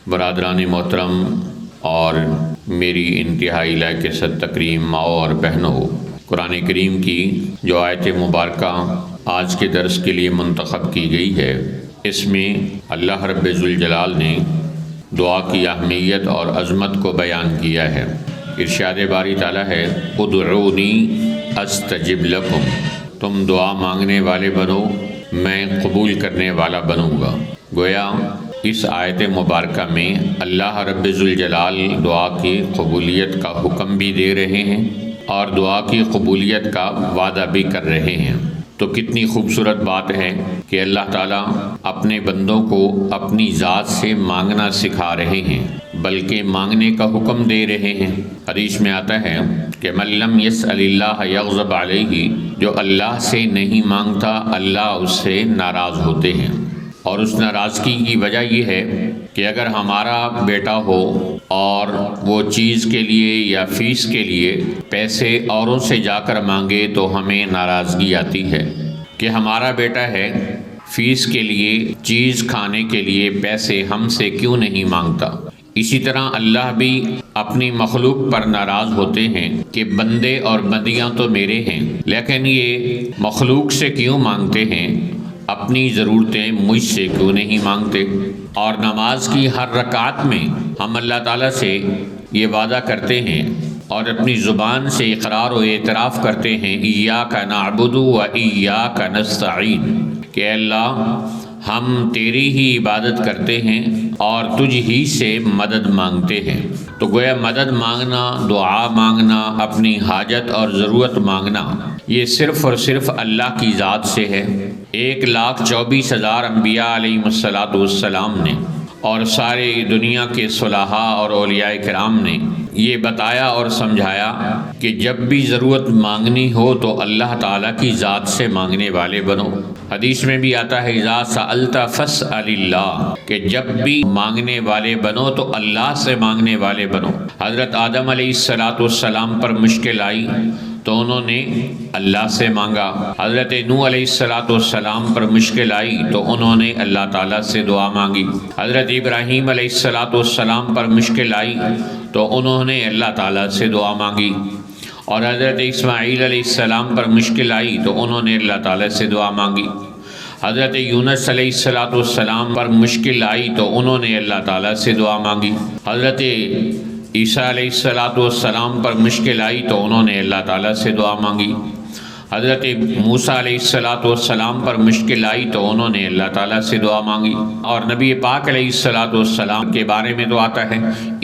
برادران محترم اور میری انتہائی لائق ست تکریم ماؤں اور بہنوں، قرآن کریم کی جو آیت مبارکہ آج کے درس کے لیے منتخب کی گئی ہے، اس میں اللہ رب ذوالجلال نے دعا کی اہمیت اور عظمت کو بیان کیا ہے۔ ارشاد باری تعالیٰ ہے، ادعونی استجب لکم، تم دعا مانگنے والے بنو، میں قبول کرنے والا بنوں گا۔ گویا اس آیت مبارکہ میں اللہ رب ذوالجلال دعا کی قبولیت کا حکم بھی دے رہے ہیں اور دعا کی قبولیت کا وعدہ بھی کر رہے ہیں۔ تو کتنی خوبصورت بات ہے کہ اللہ تعالیٰ اپنے بندوں کو اپنی ذات سے مانگنا سکھا رہے ہیں، بلکہ مانگنے کا حکم دے رہے ہیں۔ حدیث میں آتا ہے کہ من لم یسأل اللہ یغضب علیہ، جو اللہ سے نہیں مانگتا اللہ اس سے ناراض ہوتے ہیں۔ اور اس ناراضگی کی وجہ یہ ہے کہ اگر ہمارا بیٹا ہو اور وہ چیز کے لیے یا فیس کے لیے پیسے اوروں سے جا کر مانگے تو ہمیں ناراضگی آتی ہے کہ ہمارا بیٹا ہے، فیس کے لیے، چیز کھانے کے لیے پیسے ہم سے کیوں نہیں مانگتا۔ اسی طرح اللہ بھی اپنی مخلوق پر ناراض ہوتے ہیں کہ بندے اور بندیاں تو میرے ہیں، لیکن یہ مخلوق سے کیوں مانگتے ہیں، اپنی ضرورتیں مجھ سے کیوں نہیں مانگتے۔ اور نماز کی ہر رکعت میں ہم اللہ تعالیٰ سے یہ وعدہ کرتے ہیں اور اپنی زبان سے اقرار و اعتراف کرتے ہیں، ایاک نعبد و ایاک نستعین، کہ اللہ ہم تیری ہی عبادت کرتے ہیں اور تجھ ہی سے مدد مانگتے ہیں۔ تو گویا مدد مانگنا، دعا مانگنا، اپنی حاجت اور ضرورت مانگنا، یہ صرف اور صرف اللہ کی ذات سے ہے۔ 1,24,000 انبیاء علیہ السلام نے اور سارے دنیا کے صلحاء اور اولیاء کرام نے یہ بتایا اور سمجھایا کہ جب بھی ضرورت مانگنی ہو تو اللہ تعالیٰ کی ذات سے مانگنے والے بنو۔ حدیث میں بھی آتا ہے، اذا سألت فاسأل اللہ، کہ جب بھی مانگنے والے بنو تو اللہ سے مانگنے والے بنو۔ حضرت آدم علیہ السلام پر مشکل آئی تو انہوں نے اللہ سے مانگا۔ حضرت نوح علیہ السلام پر مشکل آئی تو انہوں نے اللہ تعالیٰ سے دعا مانگی۔ حضرت ابراہیم علیہ السلام پر مشکل آئی تو انہوں نے اللہ تعالیٰ سے دعا مانگی۔ اور حضرت اسماعیل علیہ السلام پر مشکل آئی تو انہوں نے اللہ تعالیٰ سے دعا مانگی۔ حضرت یونس علیہ السلام پر مشکل آئی تو انہوں نے اللہ تعالیٰ سے دعا مانگی۔ حضرت عیسیٰ علیہ السلام پر مشکل آئی تو انہوں نے اللہ تعالیٰ سے دعا مانگی۔ حضرت موسیٰ علیہ السلام پر مشکل آئی تو انہوں نے اللہ تعالیٰ سے دعا مانگی۔ اور نبی پاک علیہ السلام کے بارے میں تو آتا ہے،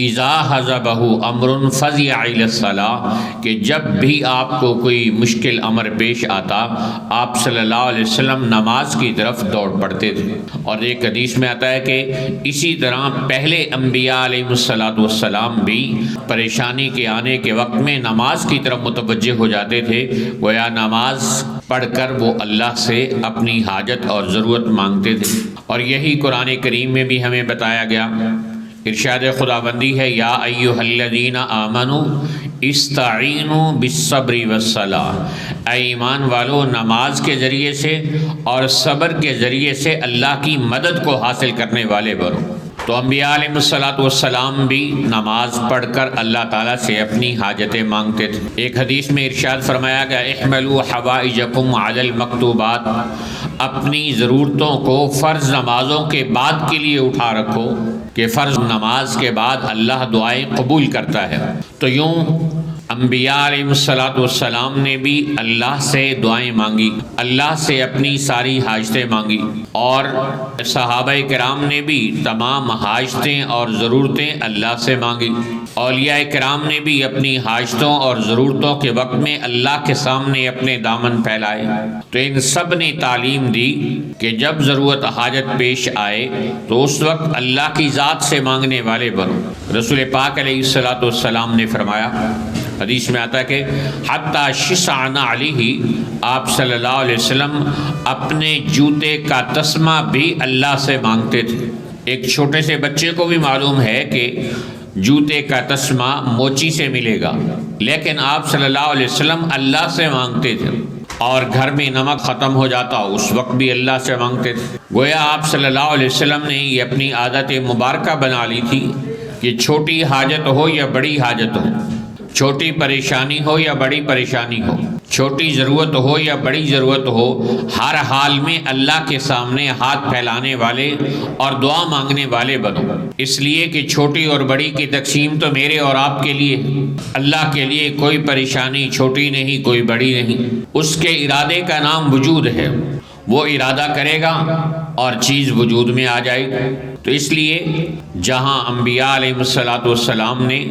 اذا حزبہ امر فزع الی الصلاۃ، کہ جب بھی آپ کو کوئی مشکل امر پیش آتا آپ صلی اللہ علیہ وسلم نماز کی طرف دوڑ پڑتے تھے۔ اور ایک حدیث میں آتا ہے کہ اسی طرح پہلے انبیاء علیہ السلام بھی پریشانی کے آنے کے وقت میں نماز کی طرف متوجہ ہو جاتے تھے، گویا نماز پڑھ کر وہ اللہ سے اپنی حاجت اور ضرورت مانگتے تھے۔ اور یہی قرآن کریم میں بھی ہمیں بتایا گیا۔ ارشاد خداوندی ہے، یا ایھا الذین آمنوا استعینوا بالصبر والصلاۃ، اے ایمان والو نماز کے ذریعے سے اور صبر کے ذریعے سے اللہ کی مدد کو حاصل کرنے والے بنو۔ تو انبیاء علیہ السلام بھی نماز پڑھ کر اللہ تعالیٰ سے اپنی حاجتیں مانگتے تھے۔ ایک حدیث میں ارشاد فرمایا گیا، احملوا حوائجکم علی المکتوبات، اپنی ضرورتوں کو فرض نمازوں کے بعد کے لیے اٹھا رکھو کہ فرض نماز کے بعد اللہ دعائیں قبول کرتا ہے۔ تو یوں انبیاء علیہ السلام نے بھی اللہ سے دعائیں مانگی، اللہ سے اپنی ساری حاجتیں مانگی، اور صحابہ کرام نے بھی تمام حاجتیں اور ضرورتیں اللہ سے مانگی۔ اولیاء کرام نے بھی اپنی حاجتوں اور ضرورتوں کے وقت میں اللہ کے سامنے اپنے دامن پھیلائے۔ تو ان سب نے تعلیم دی کہ جب ضرورت حاجت پیش آئے تو اس وقت اللہ کی ذات سے مانگنے والے بنو۔ رسول پاک علیہ السلام نے فرمایا، حدیث میں آتا ہے کہ حتیٰ شسعن علیہ، آپ صلی اللہ علیہ وسلم اپنے جوتے کا تسمہ بھی اللہ سے مانگتے تھے۔ ایک چھوٹے سے بچے کو بھی معلوم ہے کہ جوتے کا تسمہ موچی سے ملے گا، لیکن آپ صلی اللہ علیہ وسلم اللہ سے مانگتے تھے۔ اور گھر میں نمک ختم ہو جاتا اس وقت بھی اللہ سے مانگتے تھے۔ گویا آپ صلی اللہ علیہ وسلم نے یہ اپنی عادت مبارکہ بنا لی تھی کہ چھوٹی حاجت ہو یا بڑی حاجت ہو، چھوٹی پریشانی ہو یا بڑی پریشانی ہو، چھوٹی ضرورت ہو یا بڑی ضرورت ہو، ہر حال میں اللہ کے سامنے ہاتھ پھیلانے والے اور دعا مانگنے والے بنو، اس لیے کہ چھوٹی اور بڑی کی تقسیم تو میرے اور آپ کے لیے، اللہ کے لیے کوئی پریشانی چھوٹی نہیں، کوئی بڑی نہیں۔ اس کے ارادے کا نام وجود ہے، وہ ارادہ کرے گا اور چیز وجود میں آ جائے گی۔ تو اس لیے جہاں انبیاء علیہ السلام نے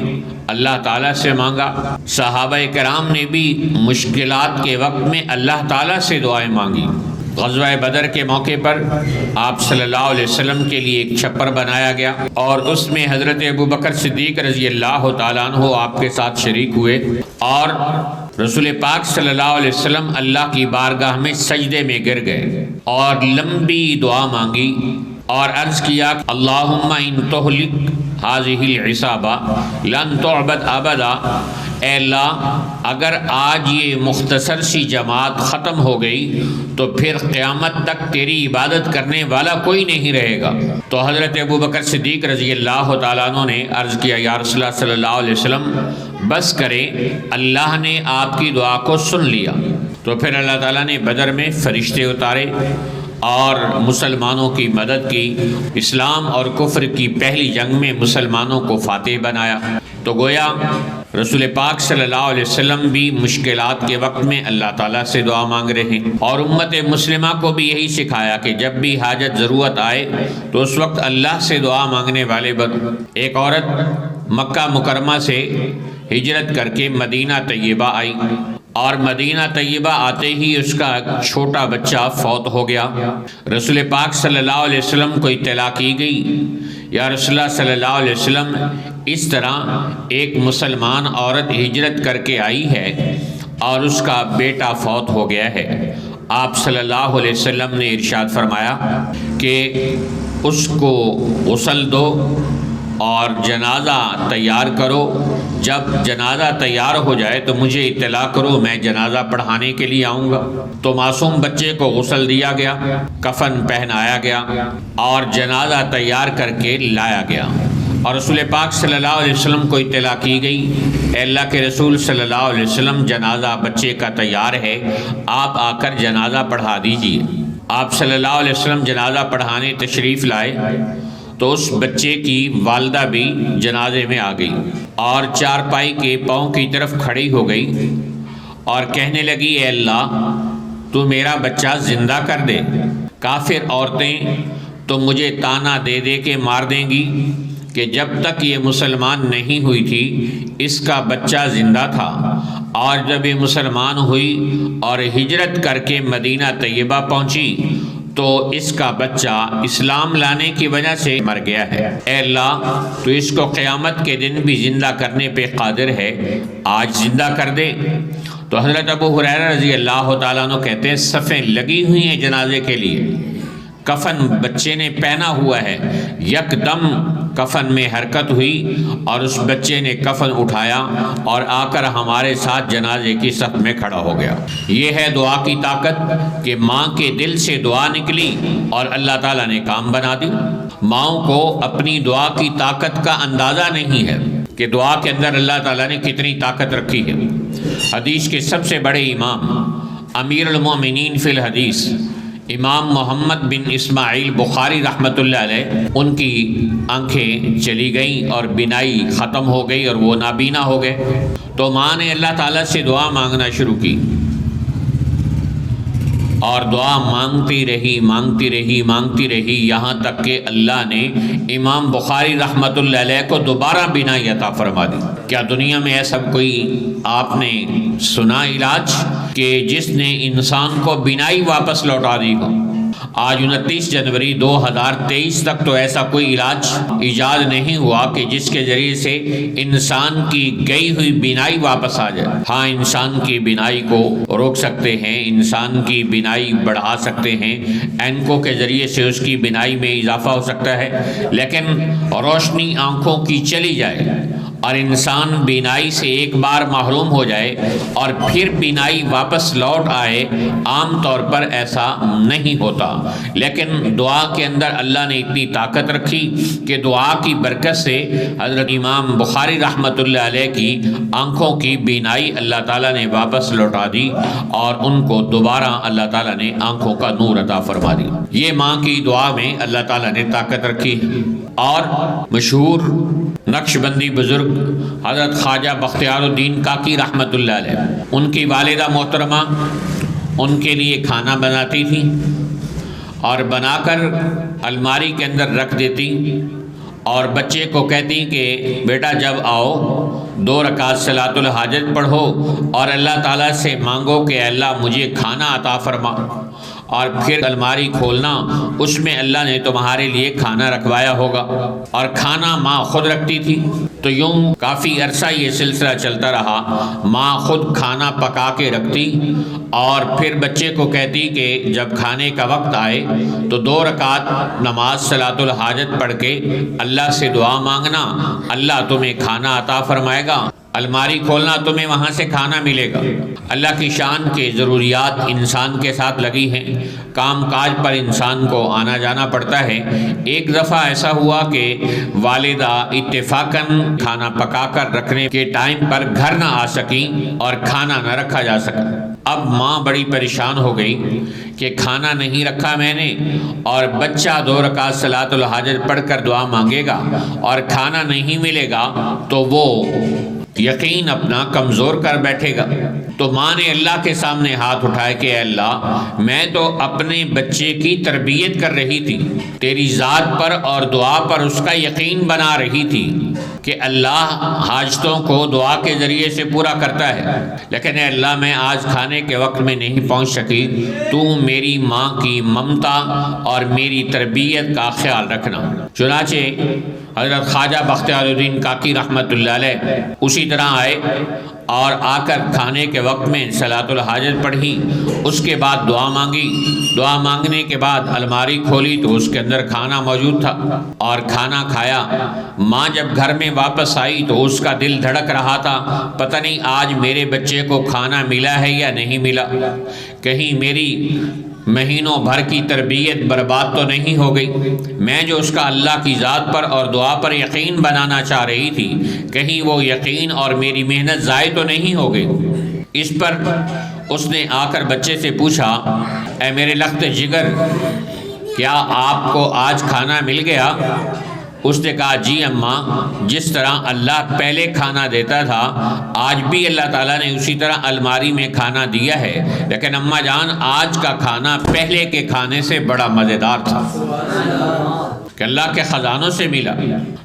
اللہ تعالیٰ سے مانگا، صحابہ کرام نے بھی مشکلات کے وقت میں اللہ تعالیٰ سے دعائیں مانگی۔ غزوہ بدر کے موقع پر آپ صلی اللہ علیہ وسلم کے لیے ایک چھپر بنایا گیا اور اس میں حضرت ابوبکر صدیق رضی اللہ تعالیٰ عنہ آپ کے ساتھ شریک ہوئے، اور رسول پاک صلی اللہ علیہ وسلم اللہ کی بارگاہ میں سجدے میں گر گئے اور لمبی دعا مانگی اور عرض کیا، اللہم ان تہلک ہذہ العصابہ لن تعبد ابدا، اے اللہ اگر آج یہ مختصر سی جماعت ختم ہو گئی تو پھر قیامت تک تیری عبادت کرنے والا کوئی نہیں رہے گا۔ تو حضرت ابوبکر صدیق رضی اللہ تعالیٰ عنہ نے عرض کیا، یا رسول اللہ صلی اللہ علیہ وسلم بس کریں، اللہ نے آپ کی دعا کو سن لیا۔ تو پھر اللہ تعالیٰ نے بدر میں فرشتے اتارے اور مسلمانوں کی مدد کی، اسلام اور کفر کی پہلی جنگ میں مسلمانوں کو فاتح بنایا۔ تو گویا رسول پاک صلی اللہ علیہ وسلم بھی مشکلات کے وقت میں اللہ تعالیٰ سے دعا مانگ رہے ہیں، اور امت مسلمہ کو بھی یہی سکھایا کہ جب بھی حاجت ضرورت آئے تو اس وقت اللہ سے دعا مانگنے والے بنو۔ ایک عورت مکہ مکرمہ سے ہجرت کر کے مدینہ طیبہ آئی، اور مدینہ طیبہ آتے ہی اس کا چھوٹا بچہ فوت ہو گیا۔ رسول پاک صلی اللہ علیہ وسلم کو اطلاع کی گئی، یا رسول اللہ صلی اللہ علیہ وسلم اس طرح ایک مسلمان عورت ہجرت کر کے آئی ہے اور اس کا بیٹا فوت ہو گیا ہے۔ آپ صلی اللہ علیہ وسلم نے ارشاد فرمایا کہ اس کو غسل دو اور جنازہ تیار کرو، جب جنازہ تیار ہو جائے تو مجھے اطلاع کرو، میں جنازہ پڑھانے کے لیے آؤں گا۔ تو معصوم بچے کو غسل دیا گیا، کفن پہنایا گیا اور جنازہ تیار کر کے لایا گیا، اور رسول پاک صلی اللہ علیہ وسلم کو اطلاع کی گئی، اے اللہ کے رسول صلی اللہ علیہ وسلم جنازہ بچے کا تیار ہے، آپ آ کر جنازہ پڑھا دیجیے۔ آپ صلی اللہ علیہ وسلم جنازہ پڑھانے تشریف لائے تو اس بچے کی والدہ بھی جنازے میں آ گئی اور چارپائی کے پاؤں کی طرف کھڑی ہو گئی اور کہنے لگی، اے اللہ تو میرا بچہ زندہ کر دے، کافر عورتیں تو مجھے تانا دے دے کے مار دیں گی کہ جب تک یہ مسلمان نہیں ہوئی تھی اس کا بچہ زندہ تھا، اور جب یہ مسلمان ہوئی اور ہجرت کر کے مدینہ طیبہ پہنچی تو اس کا بچہ اسلام لانے کی وجہ سے مر گیا ہے۔ اے اللہ تو اس کو قیامت کے دن بھی زندہ کرنے پہ قادر ہے، آج زندہ کر دے۔ تو حضرت ابو ہریرہ رضی اللہ تعالیٰ عنہ کہتے ہیں صفیں لگی ہوئی ہیں جنازے کے لیے، کفن بچے نے پہنا ہوا ہے، یکدم کفن میں حرکت ہوئی اور اس بچے نے کفن اٹھایا اور آ کر ہمارے ساتھ جنازے کی صف میں کھڑا ہو گیا۔ یہ ہے دعا کی طاقت کہ ماں کے دل سے دعا نکلی اور اللہ تعالیٰ نے کام بنا دی۔ ماؤں کو اپنی دعا کی طاقت کا اندازہ نہیں ہے کہ دعا کے اندر اللہ تعالیٰ نے کتنی طاقت رکھی ہے۔ حدیث کے سب سے بڑے امام، امیر المومنین فی الحدیث، امام محمد بن اسماعیل بخاری رحمۃ اللہ علیہ، ان کی آنکھیں چلی گئیں اور بینائی ختم ہو گئی اور وہ نابینا ہو گئے۔ تو ماں نے اللہ تعالیٰ سے دعا مانگنا شروع کی اور دعا مانگتی رہی یہاں تک کہ اللہ نے امام بخاری رحمۃ اللہ علیہ کو دوبارہ بینائی عطا فرما دی۔ کیا دنیا میں ایسا کوئی آپ نے سنا علاج کہ جس نے انسان کو بینائی واپس لوٹا دی ہو؟ آج 29 جنوری 2023 تک تو ایسا کوئی علاج ایجاد نہیں ہوا کہ جس کے ذریعے سے انسان کی گئی ہوئی بینائی واپس آ جائے۔ ہاں، انسان کی بینائی کو روک سکتے ہیں، انسان کی بینائی بڑھا سکتے ہیں، اینکوں کے ذریعے سے اس کی بینائی میں اضافہ ہو سکتا ہے، لیکن روشنی آنکھوں کی چلی جائے اور انسان بینائی سے ایک بار محروم ہو جائے اور پھر بینائی واپس لوٹ آئے، عام طور پر ایسا نہیں ہوتا، لیکن دعا کے اندر اللہ نے اتنی طاقت رکھی کہ دعا کی برکت سے حضرت امام بخاری رحمۃ اللہ علیہ کی آنکھوں کی بینائی اللہ تعالیٰ نے واپس لوٹا دی اور ان کو دوبارہ اللہ تعالیٰ نے آنکھوں کا نور عطا فرما دی۔ یہ ماں کی دعا میں اللہ تعالیٰ نے طاقت رکھی۔ اور مشہور نقش بندی بزرگ حضرت خواجہ بختیار الدین کاکی رحمۃ اللہ علیہ، ان کی والدہ محترمہ ان کے لیے کھانا بناتی تھی اور بنا کر الماری کے اندر رکھ دیتی اور بچے کو کہتی کہ بیٹا جب آؤ 2 رکعت صلاۃ الحاجت پڑھو اور اللہ تعالیٰ سے مانگو کہ اللہ مجھے کھانا عطا فرما، اور پھر الماری کھولنا، اس میں اللہ نے تمہارے لیے کھانا رکھوایا ہوگا۔ اور کھانا ماں خود رکھتی تھی۔ تو یوں کافی عرصہ یہ سلسلہ چلتا رہا، ماں خود کھانا پکا کے رکھتی اور پھر بچے کو کہتی کہ جب کھانے کا وقت آئے تو 2 رکعت نماز صلاۃ الحاجت پڑھ کے اللہ سے دعا مانگنا، اللہ تمہیں کھانا عطا فرمائے گا، الماری کھولنا تمہیں وہاں سے کھانا ملے گا۔ اللہ کی شان کے ضروریات انسان کے ساتھ لگی ہیں، کام کاج پر انسان کو آنا جانا پڑتا ہے۔ ایک دفعہ ایسا ہوا کہ والدہ اتفاقاً کھانا پکا کر رکھنے کے ٹائم پر گھر نہ آ سکیں اور کھانا نہ رکھا جا سکا۔ اب ماں بڑی پریشان ہو گئی کہ کھانا نہیں رکھا میں نے اور بچہ 2 رکعت صلاۃ الحاجت پڑھ کر دعا مانگے گا اور کھانا نہیں ملے گا تو وہ یقین اپنا کمزور کر بیٹھے گا۔ تو ماں نے اللہ کے سامنے ہاتھ اٹھائے کہ اے اللہ، میں تو اپنے بچے کی تربیت کر رہی تھی، تیری ذات پر اور دعا پر اس کا یقین بنا رہی تھی کہ اللہ حاجتوں کو دعا کے ذریعے سے پورا کرتا ہے، لیکن اے اللہ میں آج کھانے کے وقت میں نہیں پہنچ سکی، تو میری ماں کی ممتا اور میری تربیت کا خیال رکھنا۔ چنانچہ حضرت خواجہ بختیار الدین کاکی رحمۃ اللہ علیہ اسی طرح آئے اور آ کر کھانے کے وقت میں صلاۃ الحاجت پڑھی، اس کے بعد دعا مانگی، دعا مانگنے کے بعد الماری کھولی تو اس کے اندر کھانا موجود تھا اور کھانا کھایا۔ ماں جب گھر میں واپس آئی تو اس کا دل دھڑک رہا تھا، پتہ نہیں آج میرے بچے کو کھانا ملا ہے یا نہیں ملا، کہیں میری مہینوں بھر کی تربیت برباد تو نہیں ہو گئی، میں جو اس کا اللہ کی ذات پر اور دعا پر یقین بنانا چاہ رہی تھی، کہیں وہ یقین اور میری محنت ضائع تو نہیں ہو گئی۔ اس پر اس نے آ کر بچے سے پوچھا، اے میرے لخت جگر، کیا آپ کو آج کھانا مل گیا؟ اس نے کہا جی اماں، جس طرح اللہ پہلے کھانا دیتا تھا آج بھی اللہ تعالیٰ نے اسی طرح الماری میں کھانا دیا ہے، لیکن اماں جان آج کا کھانا پہلے کے کھانے سے بڑا مزیدار تھا کہ اللہ کے خزانوں سے ملا۔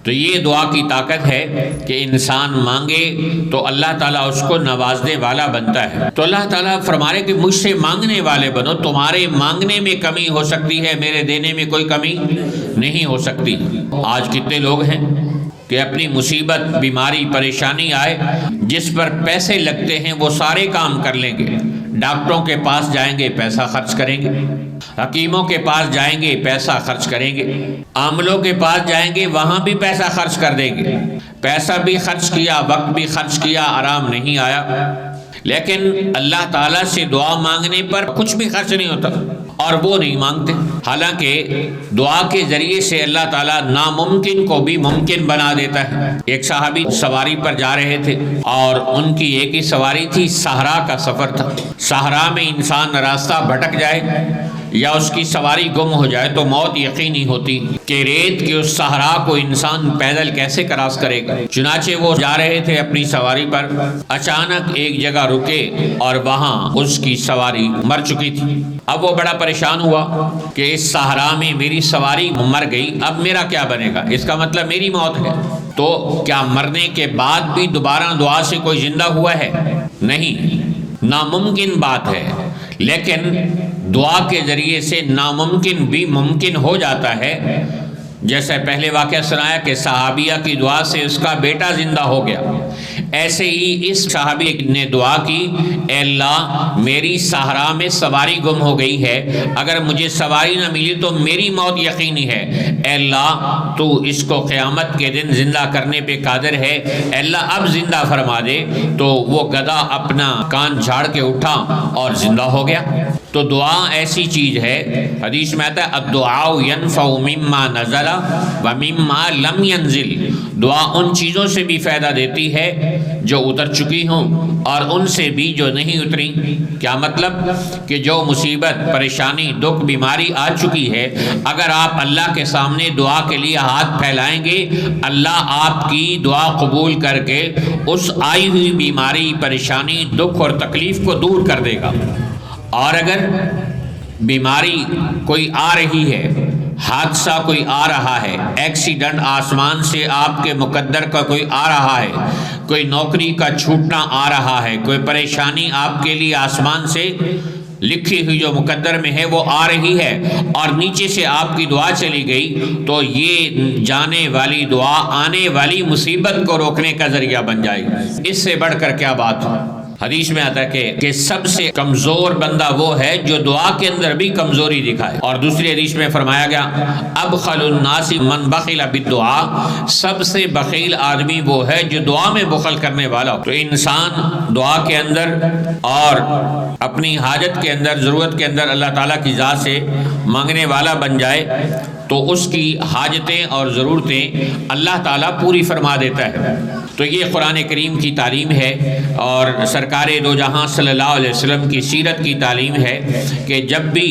تو یہ دعا کی طاقت ہے کہ انسان مانگے تو اللہ تعالیٰ اس کو نوازنے والا بنتا ہے۔ تو اللہ تعالیٰ فرما رہے کہ مجھ سے مانگنے والے بنو، تمہارے مانگنے میں کمی ہو سکتی ہے، میرے دینے میں کوئی کمی نہیں ہو سکتی۔ آج کتنے لوگ ہیں کہ اپنی مصیبت، بیماری، پریشانی آئے، جس پر پیسے لگتے ہیں وہ سارے کام کر لیں گے، ڈاکٹروں کے پاس جائیں گے پیسہ خرچ کریں گے، حکیموں کے پاس جائیں گے پیسہ خرچ کریں گے، عاملوں کے پاس جائیں گے وہاں بھی پیسہ خرچ کر دیں گے، پیسہ بھی خرچ کیا، وقت بھی خرچ کیا، آرام نہیں آیا۔ لیکن اللہ تعالیٰ سے دعا مانگنے پر کچھ بھی خرچ نہیں ہوتا اور وہ نہیں مانگتے، حالانکہ دعا کے ذریعے سے اللہ تعالیٰ ناممکن کو بھی ممکن بنا دیتا ہے۔ ایک صحابی سواری پر جا رہے تھے اور ان کی ایک ہی سواری تھی، صحرا کا سفر تھا۔ صحرا میں انسان راستہ بھٹک جائے یا اس کی سواری گم ہو جائے تو موت یقینی ہوتی کہ ریت کے اس صحرا کو انسان پیدل کیسے کراس کرے گا۔ چنانچہ وہ جا رہے تھے اپنی سواری پر، اچانک ایک جگہ رکے اور وہاں اس کی سواری مر چکی تھی۔ اب وہ بڑا پریشان ہوا کہ اس صحرا میں میری سواری مر گئی، اب میرا کیا بنے گا، اس کا مطلب میری موت ہے۔ تو کیا مرنے کے بعد بھی دوبارہ دعا سے کوئی زندہ ہوا ہے؟ نہیں، ناممکن بات ہے، لیکن دعا کے ذریعے سے ناممکن بھی ممکن ہو جاتا ہے۔ جیسے پہلے واقعہ سنایا کہ صحابیہ کی دعا سے اس کا بیٹا زندہ ہو گیا، ایسے ہی اس صحابی نے دعا کی، اے اللہ میری صحرا میں سواری گم ہو گئی ہے، اگر مجھے سواری نہ ملی تو میری موت یقینی ہے، اے اللہ تو اس کو قیامت کے دن زندہ کرنے پہ قادر ہے، اے اللہ اب زندہ فرما دے۔ تو وہ گدھا اپنا کان جھاڑ کے اٹھا اور زندہ ہو گیا۔ تو دعا ایسی چیز ہے، حدیث میں آتا ہے الدعاء ينفع مما نزل ومما لم ينزل، دعا ان چیزوں سے بھی فائدہ دیتی ہے جو اتر چکی ہوں اور ان سے بھی جو نہیں اتری۔ کیا مطلب؟ کہ جو مصیبت، پریشانی، دکھ، بیماری آ چکی ہے، اگر آپ اللہ کے سامنے دعا کے لیے ہاتھ پھیلائیں گے، اللہ آپ کی دعا قبول کر کے اس آئی ہوئی بیماری، پریشانی، دکھ اور تکلیف کو دور کر دے گا۔ اور اگر بیماری کوئی آ رہی ہے، حادثہ کوئی آ رہا ہے، ایکسیڈنٹ آسمان سے آپ کے مقدر کا کوئی آ رہا ہے، کوئی نوکری کا چھوٹنا آ رہا ہے، کوئی پریشانی آپ کے لیے آسمان سے لکھی ہوئی جو مقدر میں ہے وہ آ رہی ہے اور نیچے سے آپ کی دعا چلی گئی، تو یہ جانے والی دعا آنے والی مصیبت کو روکنے کا ذریعہ بن جائے گی۔ اس سے بڑھ کر کیا بات ہو؟ حدیث میں آتا ہے کہ سب سے کمزور بندہ وہ ہے جو دعا کے اندر بھی کمزوری دکھائے، اور دوسری حدیث میں فرمایا گیا ابخل الناس من بخل بالدعاء، سب سے بخیل آدمی وہ ہے جو دعا میں بخل کرنے والا ہو۔ تو انسان دعا کے اندر اور اپنی حاجت کے اندر، ضرورت کے اندر اللہ تعالیٰ کی ذات سے مانگنے والا بن جائے تو اس کی حاجتیں اور ضرورتیں اللہ تعالیٰ پوری فرما دیتا ہے۔ تو یہ قرآن کریم کی تعلیم ہے اور سرکار دو جہاں صلی اللہ علیہ وسلم کی سیرت کی تعلیم ہے کہ جب بھی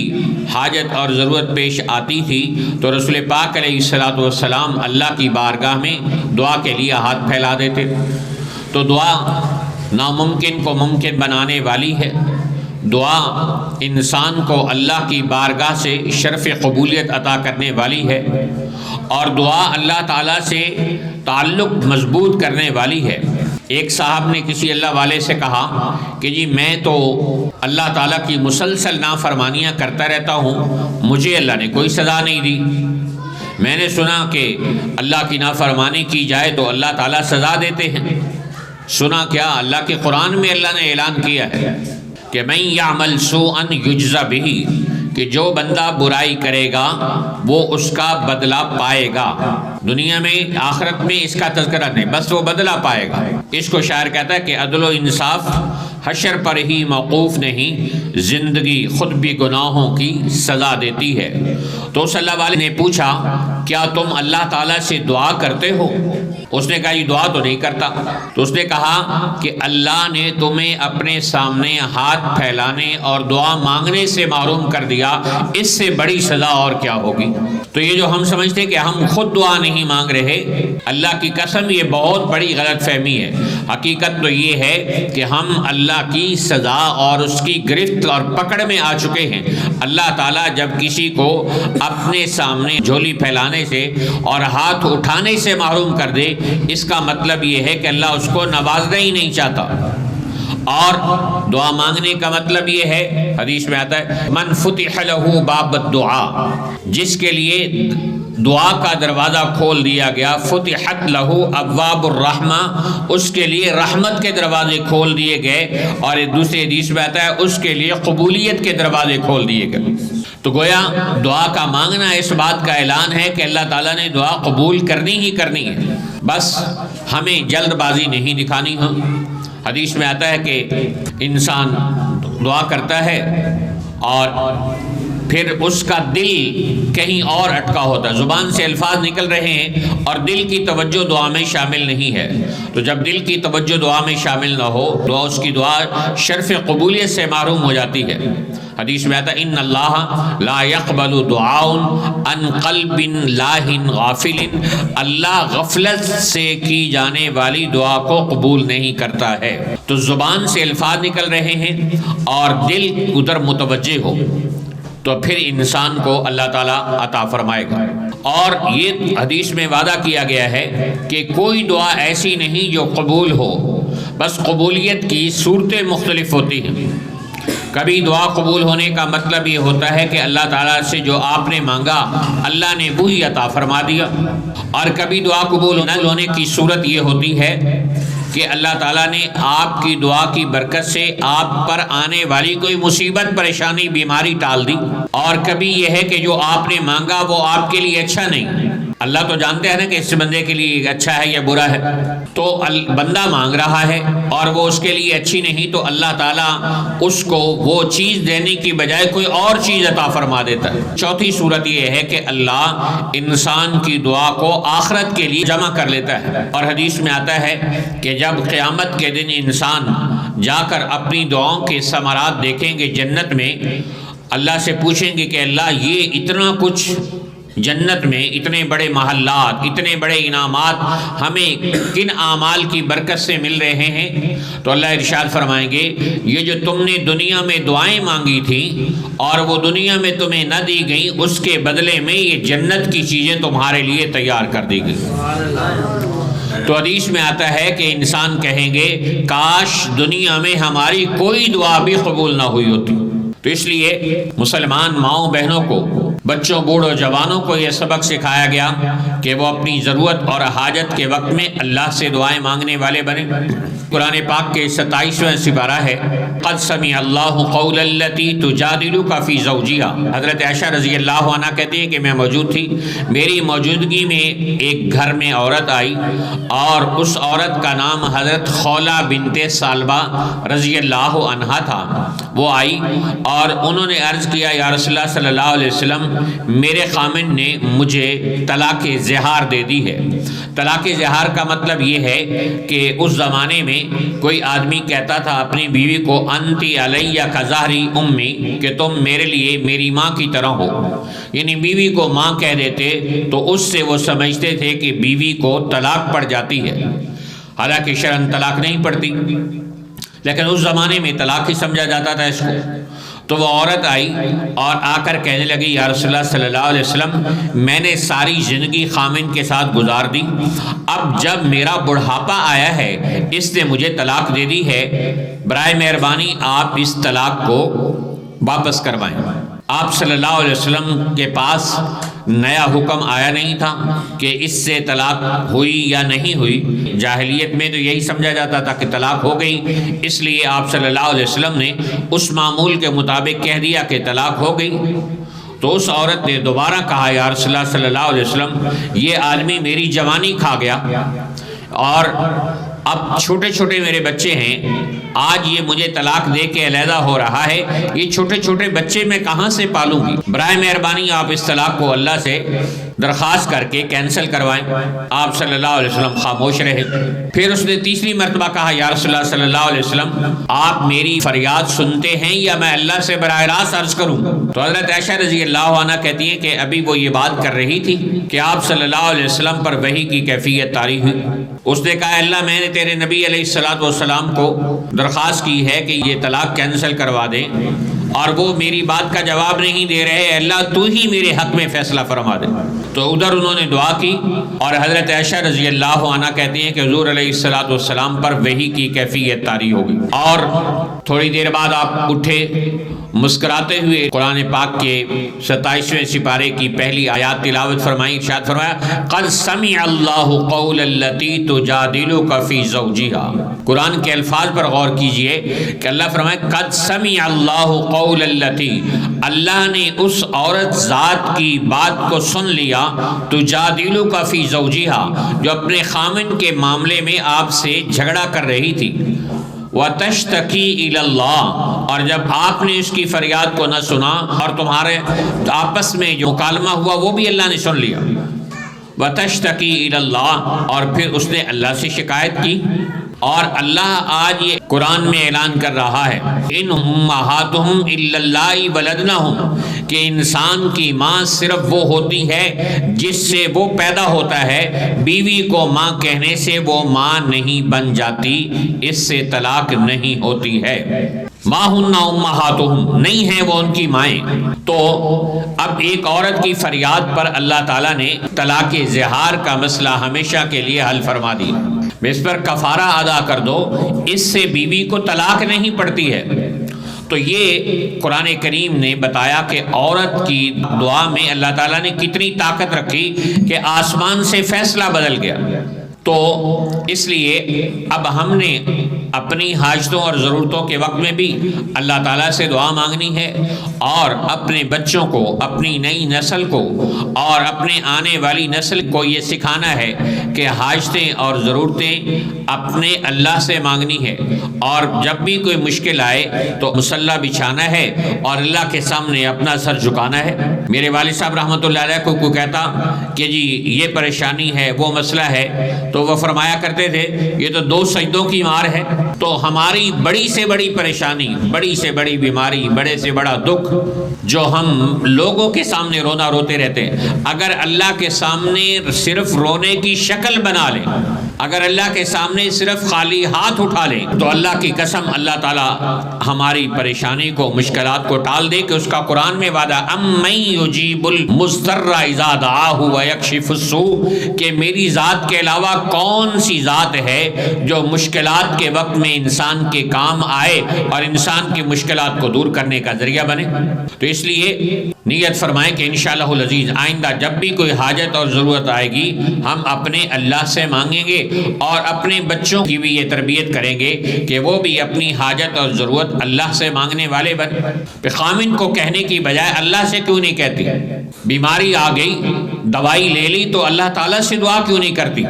حاجت اور ضرورت پیش آتی تھی تو رسول پاک علیہ الصلوۃ والسلام اللہ کی بارگاہ میں دعا کے لیے ہاتھ پھیلا دیتے۔ تو دعا ناممکن کو ممکن بنانے والی ہے، دعا انسان کو اللہ کی بارگاہ سے شرف قبولیت عطا کرنے والی ہے، اور دعا اللہ تعالیٰ سے تعلق مضبوط کرنے والی ہے۔ ایک صاحب نے کسی اللہ والے سے کہا کہ جی میں تو اللہ تعالیٰ کی مسلسل نافرمانیاں کرتا رہتا ہوں، مجھے اللہ نے کوئی سزا نہیں دی۔ میں نے سنا کہ اللہ کی نافرمانی کی جائے تو اللہ تعالیٰ سزا دیتے ہیں۔ سنا کیا؟ اللہ کے قرآن میں اللہ نے اعلان کیا ہے کہ من یعمل سوءا یجزا بہ، کہ جو بندہ برائی کرے گا وہ اس کا بدلہ پائے گا۔ دنیا میں، آخرت میں اس کا تذکرہ نہیں، بس وہ بدلہ پائے گا۔ اس کو شاعر کہتا ہے کہ عدل و انصاف حشر پر ہی موقوف نہیں، زندگی خود بھی گناہوں کی سزا دیتی ہے۔ تو صلی اللہ علیہ نے پوچھا کیا تم اللہ تعالیٰ سے دعا کرتے ہو؟ اس نے کہا یہ دعا تو نہیں کرتا۔ تو اس نے کہا کہ اللہ نے تمہیں اپنے سامنے ہاتھ پھیلانے اور دعا مانگنے سے محروم کر دیا، اس سے بڑی سزا اور کیا ہوگی؟ تو یہ جو ہم سمجھتے ہیں کہ ہم خود دعا نہیں مانگ رہے، اللہ کی قسم یہ بہت بڑی غلط فہمی ہے۔ حقیقت تو یہ ہے کہ ہم اللہ کی سزا اور اس کی گرفت اور پکڑ میں آ چکے ہیں۔ اللہ تعالیٰ جب کسی کو اپنے سامنے جھولی پھیلانے سے اور ہاتھ اٹھانے سے محروم کر دے، اس کا مطلب یہ ہے کہ اللہ اس کو نوازنا ہی نہیں چاہتا۔ اور دعا مانگنے کا مطلب یہ ہے، حدیث میں آتا ہے من فتح لہ باب الدعاء، جس کے لیے دعا کا دروازہ کھول دیا گیا، فتحت لہ ابواب الرحمہ، اس کے لیے رحمت کے دروازے کھول دیے گئے، اور ایک دوسرے حدیث میں آتا ہے اس کے لیے قبولیت کے دروازے کھول دیے گئے۔ تو گویا دعا کا مانگنا اس بات کا اعلان ہے کہ اللہ تعالیٰ نے دعا قبول کرنی ہی کرنی ہے، بس ہمیں جلد بازی نہیں دکھانی ہے۔ حدیث میں آتا ہے کہ انسان دعا کرتا ہے اور پھر اس کا دل کہیں اور اٹکا ہوتا ہے، زبان سے الفاظ نکل رہے ہیں اور دل کی توجہ دعا میں شامل نہیں ہے۔ تو جب دل کی توجہ دعا میں شامل نہ ہو تو اس کی دعا شرف قبولیت سے محروم ہو جاتی ہے۔ حدیث میں آتا ہے ان اللہ لا يقبل دعاء عن قلب لاہ غافل، اللہ غفلت سے کی جانے والی دعا کو قبول نہیں کرتا ہے۔ تو زبان سے الفاظ نکل رہے ہیں اور دل ادھر متوجہ ہو تو پھر انسان کو اللہ تعالیٰ عطا فرمائے گا۔ اور یہ حدیث میں وعدہ کیا گیا ہے کہ کوئی دعا ایسی نہیں جو قبول ہو، بس قبولیت کی صورتیں مختلف ہوتی ہیں۔ کبھی دعا قبول ہونے کا مطلب یہ ہوتا ہے کہ اللہ تعالیٰ سے جو آپ نے مانگا اللہ نے وہی عطا فرما دیا، اور کبھی دعا قبول نہ ہونے کی صورت یہ ہوتی ہے کہ اللہ تعالیٰ نے آپ کی دعا کی برکت سے آپ پر آنے والی کوئی مصیبت، پریشانی، بیماری ٹال دی، اور کبھی یہ ہے کہ جو آپ نے مانگا وہ آپ کے لیے اچھا نہیں۔ اللہ تو جانتے ہیں نا کہ اس بندے کے لیے اچھا ہے یا برا ہے، تو بندہ مانگ رہا ہے اور وہ اس کے لیے اچھی نہیں، تو اللہ تعالیٰ اس کو وہ چیز دینے کی بجائے کوئی اور چیز عطا فرما دیتا ہے۔ چوتھی صورت یہ ہے کہ اللہ انسان کی دعا کو آخرت کے لیے جمع کر لیتا ہے، اور حدیث میں آتا ہے کہ جب قیامت کے دن انسان جا کر اپنی دعاؤں کے ثمرات دیکھیں گے جنت میں، اللہ سے پوچھیں گے کہ اللہ یہ اتنا کچھ جنت میں، اتنے بڑے محلات، اتنے بڑے انعامات ہمیں کن اعمال کی برکت سے مل رہے ہیں؟ تو اللہ ارشاد فرمائیں گے یہ جو تم نے دنیا میں دعائیں مانگی تھیں اور وہ دنیا میں تمہیں نہ دی گئیں، اس کے بدلے میں یہ جنت کی چیزیں تمہارے لیے تیار کر دی گئی۔ تو حدیث میں آتا ہے کہ انسان کہیں گے کاش دنیا میں ہماری کوئی دعا بھی قبول نہ ہوئی ہوتی۔ تو اس لیے مسلمان ماؤں بہنوں کو، بچوں، بوڑھوں، جوانوں کو یہ سبق سکھایا گیا کہ وہ اپنی ضرورت اور حاجت کے وقت میں اللہ سے دعائیں مانگنے والے بنے۔ قرآن پاک کے 27واں سپارہ ہے، قد سمع اللہ قول التی تجادلک فی زوجہا۔ حضرت عائشہ رضی اللہ عنہ کہتی ہیں کہ میں موجود تھی، میری موجودگی میں ایک گھر میں عورت آئی، اور اس عورت کا نام حضرت خولہ بنت ثعلبہ رضی اللہ عنہا تھا۔ وہ آئی اور انہوں نے عرض کیا یا رسول اللہ صلی اللہ علیہ وسلم، میرے خامن نے مجھے طلاق زہار دے دی ہے۔ طلاق زہار کا مطلب یہ ہے کہ اس زمانے میں کوئی آدمی کہتا تھا اپنی بیوی کو انتی علیہ کظہری امی، کہ تم میرے لیے میری ماں کی طرح ہو، یعنی بیوی کو ماں کہہ دیتے تو اس سے وہ سمجھتے تھے کہ بیوی کو طلاق پڑ جاتی ہے، حالانکہ شرعاً طلاق نہیں پڑتی، لیکن اس زمانے میں طلاق ہی سمجھا جاتا تھا اس کو۔ تو وہ عورت آئی اور آ کر کہنے لگی یا رسول اللہ صلی اللہ علیہ وسلم، میں نے ساری زندگی خامن کے ساتھ گزار دی، اب جب میرا بڑھاپا آیا ہے اس نے مجھے طلاق دے دی ہے، برائے مہربانی آپ اس طلاق کو واپس کروائیں۔ آپ صلی اللہ علیہ وسلم کے پاس نیا حکم آیا نہیں تھا کہ اس سے طلاق ہوئی یا نہیں ہوئی، جاہلیت میں تو یہی سمجھا جاتا تھا کہ طلاق ہو گئی، اس لیے آپ صلی اللہ علیہ وسلم نے اس معمول کے مطابق کہہ دیا کہ طلاق ہو گئی۔ تو اس عورت نے دوبارہ کہا یا رسول اللہ صلی اللہ علیہ وسلم، یہ آدمی میری جوانی کھا گیا اور اب چھوٹے چھوٹے میرے بچے ہیں، آج یہ مجھے طلاق دے کے علیحدہ ہو رہا ہے، یہ چھوٹے چھوٹے بچے میں کہاں سے پالوں گی؟ برائے مہربانی آپ اس طلاق کو اللہ سے درخواست کر کے کینسل کروائیں۔ آپ صلی اللہ علیہ وسلم خاموش رہے۔ پھر اس نے تیسری مرتبہ کہا یا رسول اللہ صلی اللہ علیہ وسلم، آپ میری فریاد سنتے ہیں یا میں اللہ سے براہ راست عرض کروں؟ تو حضرت عائشہ رضی اللہ عنہ کہتی ہیں کہ ابھی وہ یہ بات کر رہی تھی کہ آپ صلی اللہ علیہ وسلم پر وحی کی کیفیت طاری ہوئی۔ اس نے کہا اللہ میں نے تیرے نبی علیہ الصلوۃ والسلام کو درخواست کی ہے کہ یہ طلاق کینسل کروا دیں، اور وہ میری بات کا جواب نہیں دے رہے، اللہ تو ہی میرے حق میں فیصلہ فرما دے۔ تو ادھر انہوں نے دعا کی، اور حضرت عائشہ رضی اللہ عنہ کہتی ہیں کہ حضور علیہ الصلوۃ والسلام پر وحی کی کیفیت طاری ہو گئی، اور تھوڑی دیر بعد آپ اٹھے مسکراتے ہوئے قرآن پاک کے 27ویں سپارے کی پہلی آیات تلاوت فرمائی، ارشاد فرمایا قد سمع اللہ قول التی تجادلک فی زوجہا۔ قرآن کے الفاظ پر غور کیجئے کہ اللہ فرمایا قد سمع اللہ قول التی، اللہ نے اس عورت ذات کی بات کو سن لیا، تجادلک فی زوجہا، جو اپنے خامن کے معاملے میں آپ سے جھگڑا کر رہی تھی، وَتَشْتَكِي إِلَى اللَّهِ، اور جب آپ نے اس کی فریاد کو نہ سنا اور تمہارے آپس میں جو مکالمہ ہوا وہ بھی اللہ نے سن لیا، وَتَشْتَكِي إِلَى اللَّهِ، اور پھر اس نے اللہ سے شکایت کی۔ اور اللہ آج یہ قرآن میں اعلان کر رہا ہے ان امہاتہم الا اللہ ولدنہم، کہ انسان کی ماں صرف وہ ہوتی ہے جس سے وہ پیدا ہوتا ہے، بیوی کو ماں کہنے سے وہ ماں نہیں بن جاتی، اس سے طلاق نہیں ہوتی ہے۔ ماں ہن امہاتہم، نہیں ہیں وہ ان کی مائیں۔ تو اب ایک عورت کی فریاد پر اللہ تعالیٰ نے طلاق زہار کا مسئلہ ہمیشہ کے لیے حل فرما دیا، اس پر کفارہ ادا کر دو، اس سے بیوی کو طلاق نہیں پڑتی ہے۔ تو یہ قرآن کریم نے بتایا کہ عورت کی دعا میں اللہ تعالیٰ نے کتنی طاقت رکھی کہ آسمان سے فیصلہ بدل گیا۔ تو اس لیے اب ہم نے اپنی حاجتوں اور ضرورتوں کے وقت میں بھی اللہ تعالیٰ سے دعا مانگنی ہے، اور اپنے بچوں کو، اپنی نئی نسل کو اور اپنے آنے والی نسل کو یہ سکھانا ہے کہ حاجتیں اور ضرورتیں اپنے اللہ سے مانگنی ہے، اور جب بھی کوئی مشکل آئے تو مصلی بچھانا ہے اور اللہ کے سامنے اپنا سر جھکانا ہے۔ میرے والد صاحب رحمۃ اللہ علیہ کو کوئی کہتا کہ جی یہ پریشانی ہے، وہ مسئلہ ہے، تو وہ فرمایا کرتے تھے یہ تو 2 سجدوں کی مار ہے۔ تو ہماری بڑی سے بڑی پریشانی، بڑی سے بڑی بیماری، بڑے سے بڑا دکھ جو ہم لوگوں کے سامنے رونا روتے رہتے ہیں، اگر اللہ کے سامنے صرف رونے کی شکل بنا لیں، اگر اللہ کے سامنے صرف خالی ہاتھ اٹھا لیں، تو اللہ کی قسم اللہ تعالیٰ ہماری پریشانی کو، مشکلات کو ٹال دے، کہ اس کا قرآن میں وعدہ اَمَّن یُجِیبُ الْمُضْطَرَّ اِذَا دَعَاهُ وَیَکْشِفُ السُّوءَ، کہ میری ذات کے علاوہ کون سی ذات ہے جو مشکلات کے وقت میں انسان کے کام آئے اور انسان کی مشکلات کو دور کرنے کا ذریعہ بنے۔ تو اس لیے نیت فرمائیں کہ انشاءاللہ العزیز آئندہ جب بھی کوئی حاجت اور ضرورت آئے گی، ہم اپنے اللہ سے مانگیں گے، اور اپنے بچوں کی بھی یہ تربیت کریں گے کہ وہ بھی اپنی حاجت اور ضرورت اللہ سے مانگنے والے بن۔ خامن کو کہنے کی بجائے اللہ سے کیوں نہیں کہتی؟ بیماری آ گئی، دوائی لے لی، تو اللہ تعالیٰ سے دعا کیوں نہیں کرتی؟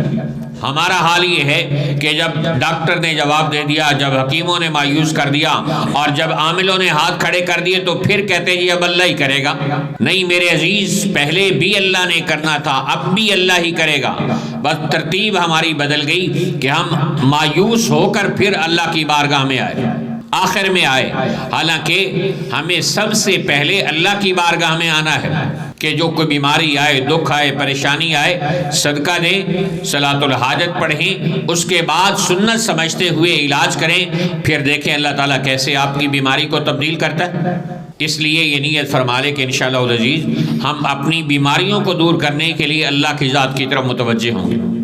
ہمارا حال یہ ہے کہ جب ڈاکٹر نے جواب دے دیا، جب حکیموں نے مایوس کر دیا، اور جب عاملوں نے ہاتھ کھڑے کر دیے، تو پھر کہتے جی اب اللہ ہی کرے گا۔ نہیں میرے عزیز، پہلے بھی اللہ نے کرنا تھا، اب بھی اللہ ہی کرے گا، بس ترتیب ہماری بدل گئی کہ ہم مایوس ہو کر پھر اللہ کی بارگاہ میں آئے، آخر میں آئے، حالانکہ ہمیں سب سے پہلے اللہ کی بارگاہ میں آنا ہے کہ جو کوئی بیماری آئے، دکھ آئے، پریشانی آئے، صدقہ دیں، صلاۃ الحاجت پڑھیں، اس کے بعد سنت سمجھتے ہوئے علاج کریں، پھر دیکھیں اللہ تعالیٰ کیسے آپ کی بیماری کو تبدیل کرتا ہے۔ اس لیے یہ نیت فرما لے کہ انشاءاللہ العزیز ہم اپنی بیماریوں کو دور کرنے کے لیے اللہ کی ذات کی طرف متوجہ ہوں گے۔